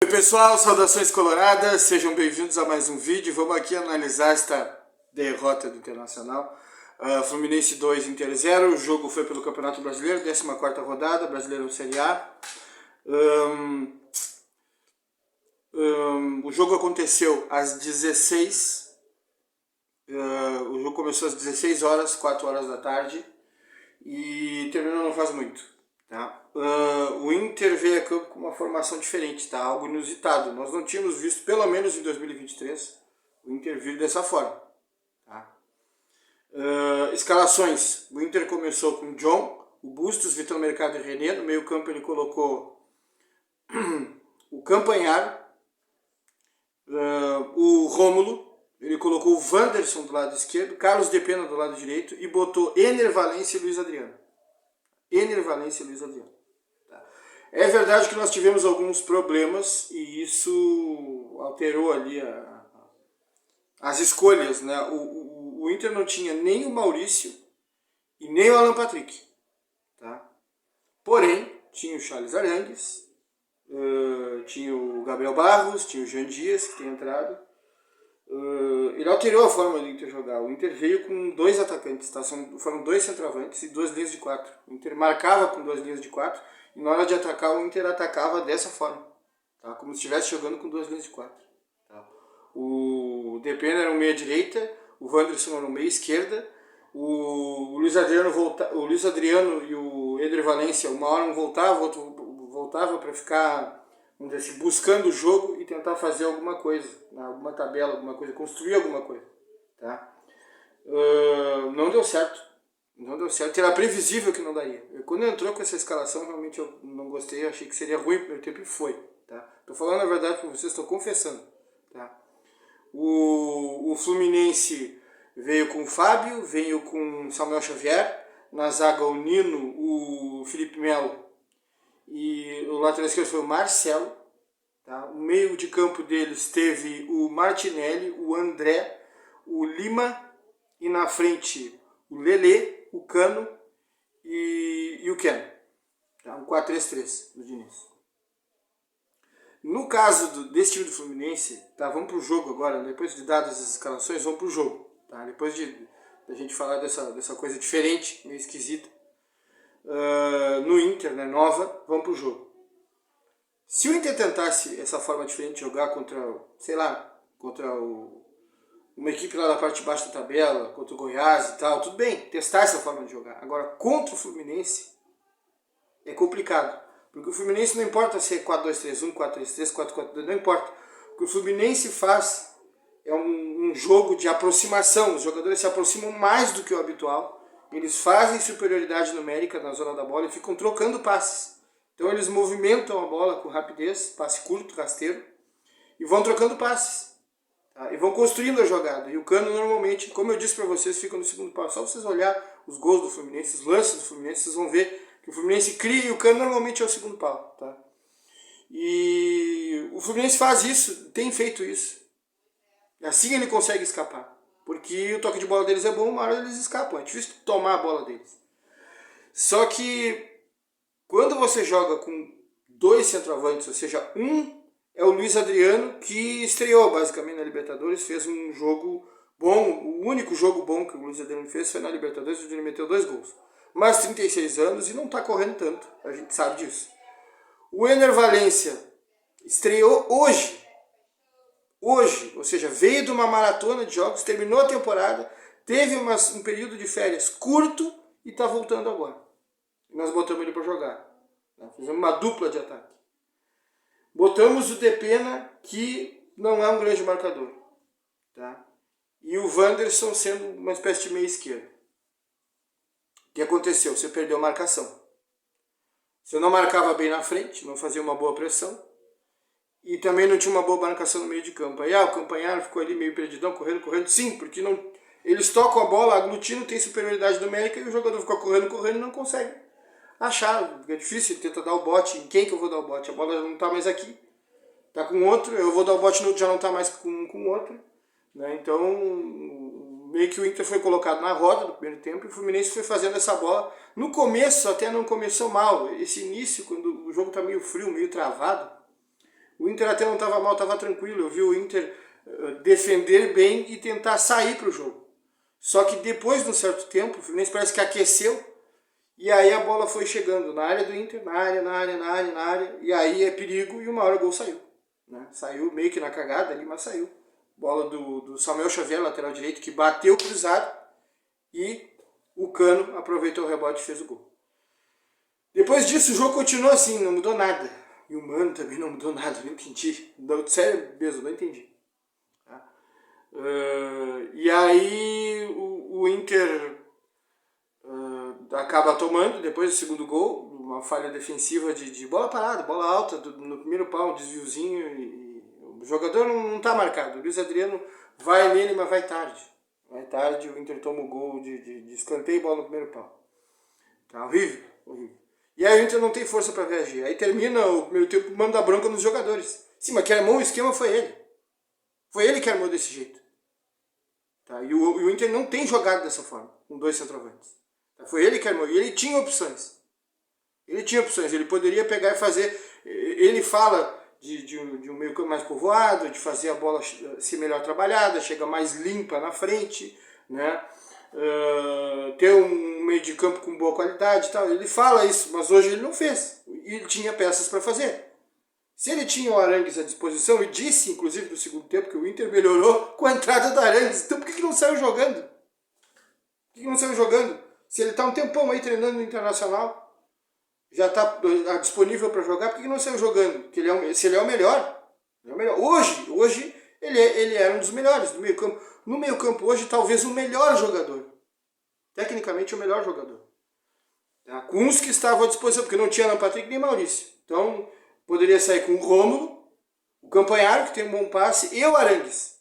Oi pessoal, saudações coloradas, sejam bem-vindos a mais um vídeo. Vamos aqui analisar esta derrota do Internacional. Fluminense 2, Inter 0, o jogo foi pelo Campeonato Brasileiro, 14ª rodada, Brasileiro Série A. O jogo aconteceu às 16, o jogo começou às 16 horas, 4 horas da tarde, e terminou não faz muito. Tá? O Inter veio a campo com uma formação diferente, tá? Algo inusitado. Nós não tínhamos visto, pelo menos em 2023, o Inter vir dessa forma. Tá? Escalações. O Inter começou com John, o Bustos, Vitor Mercado e René. No meio campo ele colocou o Campanhar, o Rômulo, ele colocou o Wanderson do lado esquerdo, Carlos De Pena do lado direito e botou Ener Valencia e Luiz Adriano. Tá. É verdade que nós tivemos alguns problemas e isso alterou ali as escolhas, né? O Inter não tinha nem o Maurício e nem o Alan Patrick, tá? Porém, tinha o Charles Arangues, tinha o Gabriel Barros, tinha o Jean Dias, que tem entrado. Ele alterou a forma do Inter jogar. O Inter veio com dois atacantes, tá? Foram dois centroavantes e duas linhas de 4. O Inter marcava com duas linhas de 4 e na hora de atacar o Inter atacava dessa forma, tá? Como se estivesse jogando com duas linhas de 4. Tá? O Depena era um meia direita, o Wanderson era um meia esquerda, o Luiz Adriano e o Ener Valencia, uma hora um voltava, outro voltava para ficar, vamos dizer assim, buscando o jogo e tentar fazer alguma coisa, alguma tabela, alguma coisa, construir alguma coisa. Tá? Não deu certo. Era previsível que não daria. Quando entrou com essa escalação, realmente eu não gostei, eu achei que seria ruim no primeiro tempo e foi. Tá? Tô falando a verdade para vocês, estou confessando. Tá? O Fluminense veio com o Fábio, veio com Samuel Xavier, na zaga o Nino, o Felipe Melo e o lateral esquerdo foi o Marcelo. Tá? O meio de campo deles teve o Martinelli, o André, o Lima e na frente o Lelê, o Cano e o Ken. Tá? Um 4-3-3 do Diniz. No caso desse time do Fluminense, tá? Vamos pro jogo agora, depois de dadas as escalações, vamos pro jogo. Tá? Depois da gente falar dessa coisa diferente, meio esquisita, no Inter, né, nova, vamos pro jogo. Se o Inter tentasse essa forma diferente de jogar contra, sei lá, contra uma equipe lá da parte de baixo da tabela, contra o Goiás e tal, tudo bem, testar essa forma de jogar. Agora, contra o Fluminense, é complicado. Porque o Fluminense não importa se é 4-2-3-1, 4-3-3, 4-4-2, não importa. O que o Fluminense faz é um jogo de aproximação. Os jogadores se aproximam mais do que o habitual. Eles fazem superioridade numérica na zona da bola e ficam trocando passes. Então eles movimentam a bola com rapidez, passe curto, rasteiro, e vão trocando passes. Tá? E vão construindo a jogada. E o Cano normalmente, como eu disse para vocês, fica no segundo pau. Só vocês olhar os gols do Fluminense, os lances do Fluminense, vocês vão ver que o Fluminense cria e o Cano normalmente é o segundo pau. Tá? E o Fluminense faz isso, tem feito isso. Assim ele consegue escapar. Porque o toque de bola deles é bom, uma hora eles escapam. É difícil tomar a bola deles. Só que quando você joga com dois centroavantes, ou seja, um é o Luiz Adriano, que estreou basicamente na Libertadores, fez um jogo bom, o único jogo bom que o Luiz Adriano fez foi na Libertadores, onde ele meteu 2 gols. Mas 36 anos e não está correndo tanto, a gente sabe disso. O Ener Valencia estreou hoje, ou seja, veio de uma maratona de jogos, terminou a temporada, teve um período de férias curto e está voltando agora. Nós botamos ele para jogar. Né? Fizemos uma dupla de ataque. Botamos o Depena, que não é um grande marcador. Tá? E o Wanderson sendo uma espécie de meia esquerda. O que aconteceu? Você perdeu a marcação. Você não marcava bem na frente, não fazia uma boa pressão. E também não tinha uma boa marcação no meio de campo. Aí o Campanhar ficou ali meio perdidão, correndo. Sim, porque não, eles tocam a bola, aglutinam, tem superioridade numérica e o jogador fica correndo e não consegue achar. É difícil, ele tenta dar o bote. Em quem que eu vou dar o bote? A bola já não está mais aqui. Está com outro, eu vou dar o bote no outro, já não está mais com outro. Né? Então, meio que o Inter foi colocado na roda no primeiro tempo e o Fluminense foi fazendo essa bola. No começo até não começou mal. Esse início, quando o jogo está meio frio, meio travado, o O Inter até não estava mal, estava tranquilo. Eu vi o Inter defender bem e tentar sair para o jogo. Só que depois de um certo tempo, o Fluminense parece que aqueceu, e aí a bola foi chegando na área do Inter, na área, e aí é perigo, e uma hora o gol saiu. Né? Saiu meio que na cagada ali, mas saiu. Bola do Samuel Xavier, lateral direito, que bateu cruzado, e o Cano aproveitou o rebote e fez o gol. Depois disso o jogo continuou assim, não mudou nada. E o Mano também não mudou nada, não entendi. Não, sério mesmo, não entendi. Tá? E aí o Inter acaba tomando, depois do segundo gol, uma falha defensiva de bola parada, bola alta, no primeiro pau, um desviozinho, e o jogador não está marcado. O Luiz Adriano vai nele, mas vai tarde. Vai tarde, o Inter toma o gol de escanteio e bola no primeiro pau. Tá horrível, horrível. E aí o Inter não tem força para reagir. Aí termina o primeiro tempo, manda bronca nos jogadores. Sim, mas quem armou o esquema foi ele. Foi ele que armou desse jeito. Tá? E o Inter não tem jogado dessa forma, com dois centroavantes. Tá? Foi ele que armou. E ele tinha opções. Ele poderia pegar e fazer... Ele fala de um meio campo mais povoado, de fazer a bola ser melhor trabalhada, chega mais limpa na frente, né? Ter um meio de campo com boa qualidade e tal. Ele fala isso, mas hoje ele não fez. E ele tinha peças para fazer. Se ele tinha o Arangues à disposição, e disse, inclusive, no segundo tempo, que o Inter melhorou com a entrada do Arangues, então por que não saiu jogando? Por que não saiu jogando? Se ele está um tempão aí treinando no Internacional, já está disponível para jogar, por que não saiu jogando? Porque se ele é o melhor, Hoje ele era um dos melhores do meio campo. No meio campo hoje, talvez o melhor jogador. Tecnicamente o melhor jogador. Tá? Com os que estavam à disposição, porque não tinha Alan Patrick nem Maurício. Então, poderia sair com o Rômulo, o Campanharo, que tem um bom passe, e o Arangues.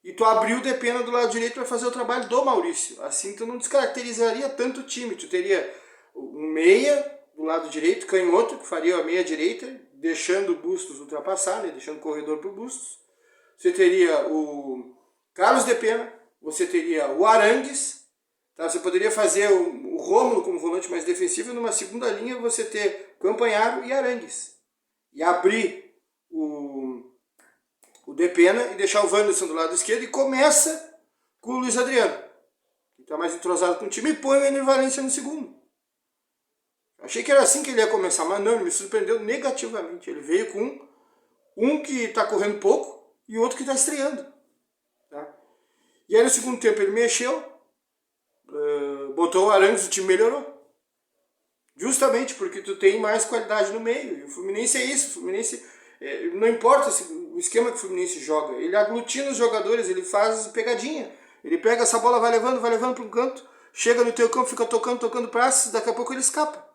E tu abriu o Depena do lado direito para fazer o trabalho do Maurício. Assim tu não descaracterizaria tanto o time. Tu teria um meia do lado direito, canhoto, que faria a meia direita, deixando o Bustos ultrapassar, né? Deixando o corredor para o Bustos. Você teria o Carlos Depena, você teria o Arangues, tá? Você poderia fazer o Rômulo como volante mais defensivo, e numa segunda linha você ter Campanharo e Arangues. E abrir o Depena e deixar o Wanderson do lado esquerdo, e começa com o Luiz Adriano, que está mais entrosado com o time, e põe o Ener Valencia no segundo. Achei que era assim que ele ia começar, mas não, ele me surpreendeu negativamente. Ele veio com um que está correndo pouco e outro que está estreando. Tá? E aí no segundo tempo ele mexeu, botou o Arangues, o time melhorou. Justamente porque tu tem mais qualidade no meio. E o Fluminense é isso. O Fluminense, não importa o esquema que o Fluminense joga, ele aglutina os jogadores, ele faz pegadinha. Ele pega essa bola, vai levando para um canto, chega no teu campo, fica tocando passes, daqui a pouco ele escapa.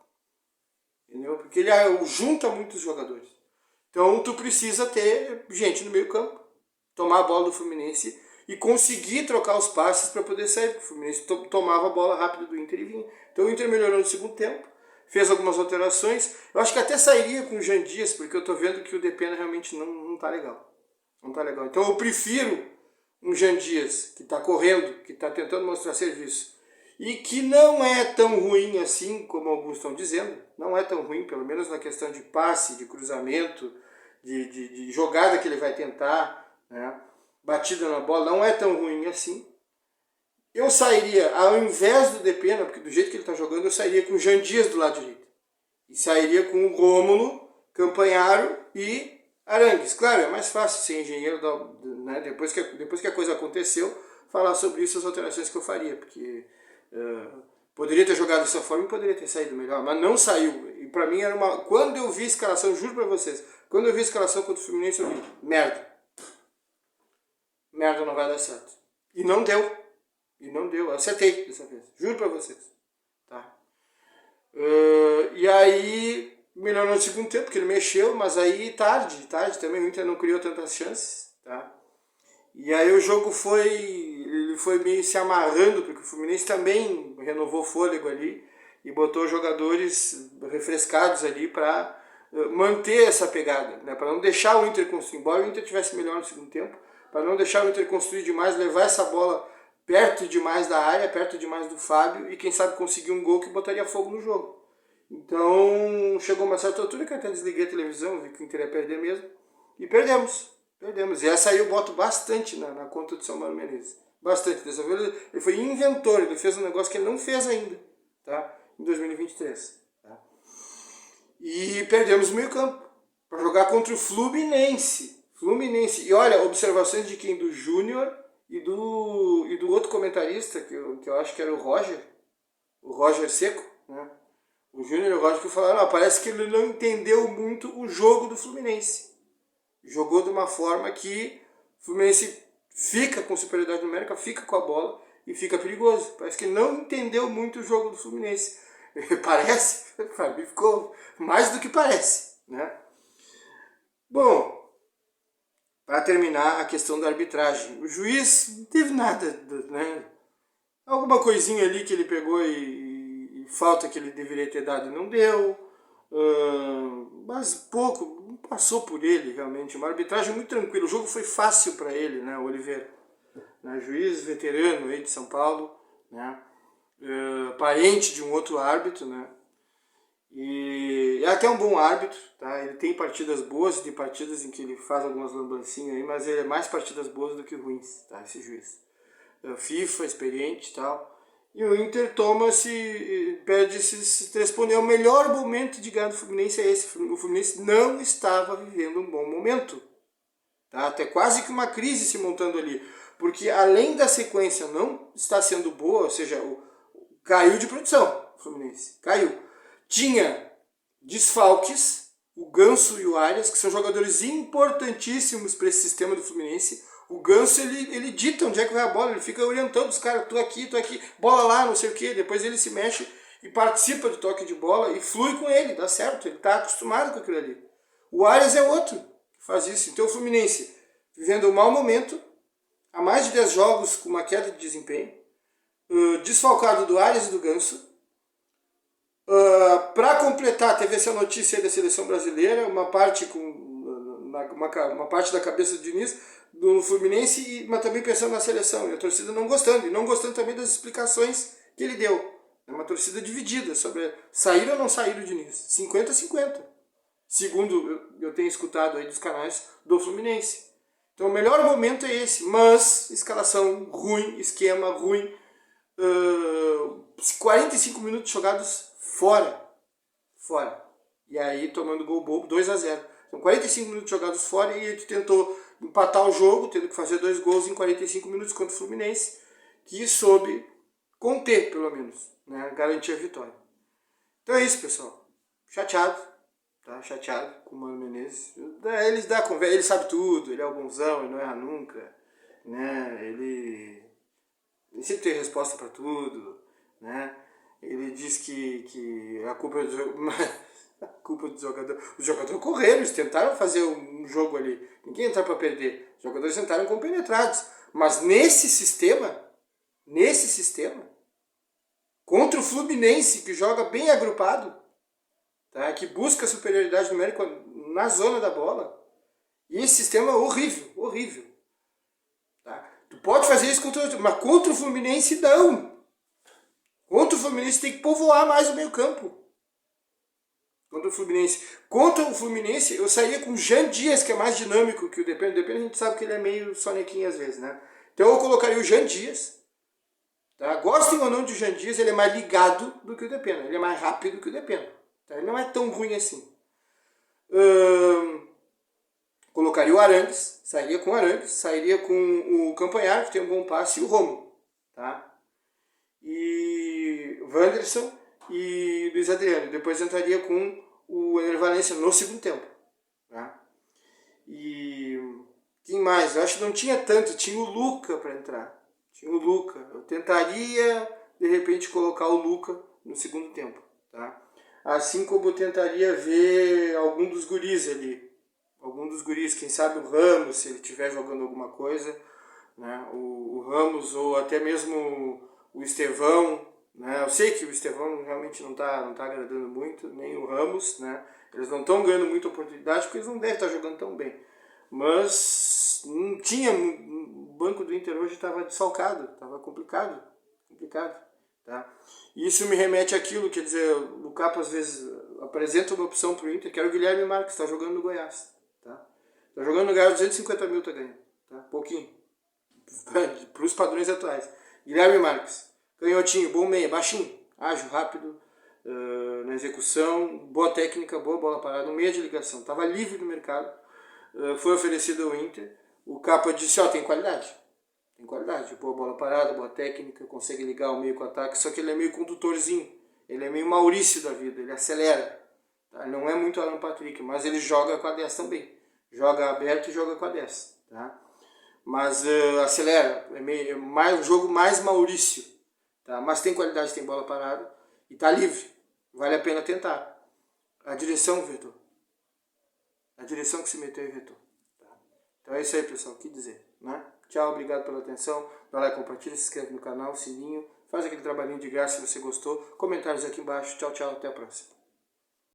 Entendeu? Porque ele junta muitos jogadores. Então tu precisa ter gente no meio campo, tomar a bola do Fluminense e conseguir trocar os passes para poder sair. Porque o Fluminense tomava a bola rápido do Inter e vinha. Então o Inter melhorou no segundo tempo, fez algumas alterações. Eu acho que até sairia com o Jean Dias, porque eu estou vendo que o Depena realmente não está legal. Não está legal. Então eu prefiro um Jean Dias que está correndo, que está tentando mostrar serviço, e que não é tão ruim assim como alguns estão dizendo. Não é tão ruim, pelo menos na questão de passe, de cruzamento, de jogada que ele vai tentar, né? Batida na bola, não é tão ruim assim. Eu sairia, ao invés do Depena, porque do jeito que ele está jogando, eu sairia com o Jean Dias do lado direito. E sairia com o Rômulo, Campanharo e Arangues. Claro, é mais fácil ser engenheiro, né? depois que a coisa aconteceu, falar sobre isso, as alterações que eu faria, porque poderia ter jogado dessa forma e poderia ter saído melhor, mas não saiu. E pra mim era uma... Quando eu vi a escalação, juro pra vocês, quando eu vi a escalação contra o Fluminense, eu vi, merda, não vai dar certo. E não deu. Eu acertei dessa vez, juro pra vocês. Tá? E aí, melhorou no segundo tempo, porque ele mexeu, mas aí tarde também, o Inter não criou tantas chances. Tá? E aí o jogo ele foi meio se amarrando, porque o Fluminense também renovou fôlego ali e botou jogadores refrescados ali para manter essa pegada, né? Para não deixar o Inter construir, embora o Inter tivesse melhor no segundo tempo, para não deixar o Inter construir demais, levar essa bola perto demais da área, perto demais do Fábio, e quem sabe conseguir um gol que botaria fogo no jogo. Então chegou uma certa altura que eu até desliguei a televisão, vi que o Inter ia perder mesmo, e perdemos. Perdemos. E essa aí eu boto bastante na conta do seu Mano Menezes. Bastante. Dessa vez ele foi inventor, ele fez um negócio que ele não fez ainda, tá? Em 2023. Tá? E perdemos o meio campo para jogar contra o Fluminense. Fluminense. E olha, observações de quem? Do Júnior e do outro comentarista, que eu acho que era o Roger Seco, né? O Júnior e o Roger que falaram, parece que ele não entendeu muito o jogo do Fluminense. Jogou de uma forma que o Fluminense fica com superioridade numérica, fica com a bola e fica perigoso. Parece que não entendeu muito o jogo do Fluminense. Parece, para mim ficou mais do que parece, né? Bom, para terminar a questão da arbitragem, o juiz não teve nada, né? Alguma coisinha ali que ele pegou e falta que ele deveria ter dado não deu, mas pouco, passou por ele realmente, uma arbitragem muito tranquila, o jogo foi fácil para ele, né, o Oliveira, né, juiz veterano aí de São Paulo, né, parente de um outro árbitro, né, e é até um bom árbitro, tá? Ele tem partidas boas, tem partidas em que ele faz algumas lambancinhas aí, mas ele é mais partidas boas do que ruins, tá? Esse juiz. FIFA, experiente e tal. E o Inter perde esses 3 pontos. É o melhor momento de ganhar do Fluminense é esse. O Fluminense não estava vivendo um bom momento. Tá? Até quase que uma crise se montando ali. Porque além da sequência não estar sendo boa, ou seja, caiu de produção o Fluminense. Caiu. Tinha desfalques, o Ganso e o Arias, que são jogadores importantíssimos para esse sistema do Fluminense. O Ganso, ele dita onde é que vai a bola, ele fica orientando os caras, tô aqui, bola lá, não sei o que. Depois ele se mexe e participa do toque de bola e flui com ele, dá certo, ele está acostumado com aquilo ali. O Arias é outro que faz isso. Então o Fluminense, vivendo um mau momento, há mais de 10 jogos com uma queda de desempenho, desfalcado do Arias e do Ganso. Para completar, teve essa notícia aí da seleção brasileira, uma parte da cabeça do Diniz, do Fluminense, mas também pensando na seleção, e a torcida não gostando também das explicações que ele deu. É uma torcida dividida sobre sair ou não sair do Diniz, 50-50, segundo eu tenho escutado aí dos canais do Fluminense. Então o melhor momento é esse, mas escalação ruim, esquema ruim, 45 minutos jogados fora. E aí tomando gol bobo, 2-0. São 45 minutos jogados fora e ele tentou empatar o jogo, tendo que fazer 2 gols em 45 minutos contra o Fluminense, que soube conter, pelo menos, né, garantir a vitória. Então é isso, pessoal. Chateado, tá? Chateado com o Mano Menezes. Ele sabe tudo, ele é o bonzão, ele não erra nunca, né? Ele sempre tem resposta para tudo, né? Ele diz que a culpa é a culpa do jogador. Os jogadores correram, eles tentaram fazer um jogo ali. Ninguém entrou para perder. Os jogadores entraram compenetrados. Mas nesse sistema, contra o Fluminense, que joga bem agrupado, tá? Que busca superioridade numérica na zona da bola, e esse sistema é horrível. Tá? Tu pode fazer isso mas contra o Fluminense não. Contra o Fluminense tem que povoar mais o meio campo. Contra o Fluminense eu sairia com o Jean Dias, que é mais dinâmico que o Depende. A gente sabe que ele é meio sonequinho às vezes, né? Então eu colocaria o Jean Dias. Tá? Gostem ou não do Jean Dias, ele é mais ligado do que o Depena. Ele é mais rápido que o Depena. Tá? Ele não é tão ruim assim. Colocaria o Arangues, sairia com o Campanhar, que tem um bom passe, e o Romo. Tá? E o Wanderson e Luiz Adriano. Depois entraria com o Ener Valencia no segundo tempo. Tá? E quem mais? Eu acho que não tinha tanto. Tinha o Luca para entrar. Eu tentaria, de repente, colocar o Luca no segundo tempo. Tá? Assim como eu tentaria ver algum dos guris ali. Quem sabe o Ramos, se ele estiver jogando alguma coisa. Né? O Ramos ou até mesmo o Estevão. Né? Eu sei que o Estevão realmente não tá agradando muito, nem o Ramos. Né? Eles não estão ganhando muita oportunidade porque eles não devem estar jogando tão bem. Mas não tinha, o banco do Inter hoje estava desfalcado, estava complicado. Tá? E isso me remete àquilo, quer dizer, o Capo às vezes apresenta uma opção para o Inter, que era o Guilherme Marques, que está jogando no Goiás. Tá? Tá jogando no lugar 250 mil, tá ganhando. Tá? Pouquinho. Para os padrões atuais. Guilherme Marques. Canhotinho, bom meia, baixinho. Ágil, rápido, na execução, boa técnica, boa bola parada, um meia de ligação. Estava livre no mercado. Foi oferecido ao Inter. O Capa disse, ó, tem qualidade. Tem qualidade. Boa bola parada, boa técnica, consegue ligar o meio com o ataque. Só que ele é meio condutorzinho. Ele é meio Maurício da vida, ele acelera. Tá? Não é muito Alan Patrick, mas ele joga com a 10 também. Joga aberto e joga com a 10. Tá? Mas acelera. É um jogo mais Maurício. Tá? Mas tem qualidade, tem bola parada. E tá livre. Vale a pena tentar. A direção, Vitor. A direção que se meteu e vetou. Tá? Então é isso aí, pessoal. O que dizer? Né? Tchau, obrigado pela atenção. Dá like, compartilha, se inscreve no canal, sininho. Faz aquele trabalhinho de graça se você gostou. Comentários aqui embaixo. Tchau, tchau. Até a próxima.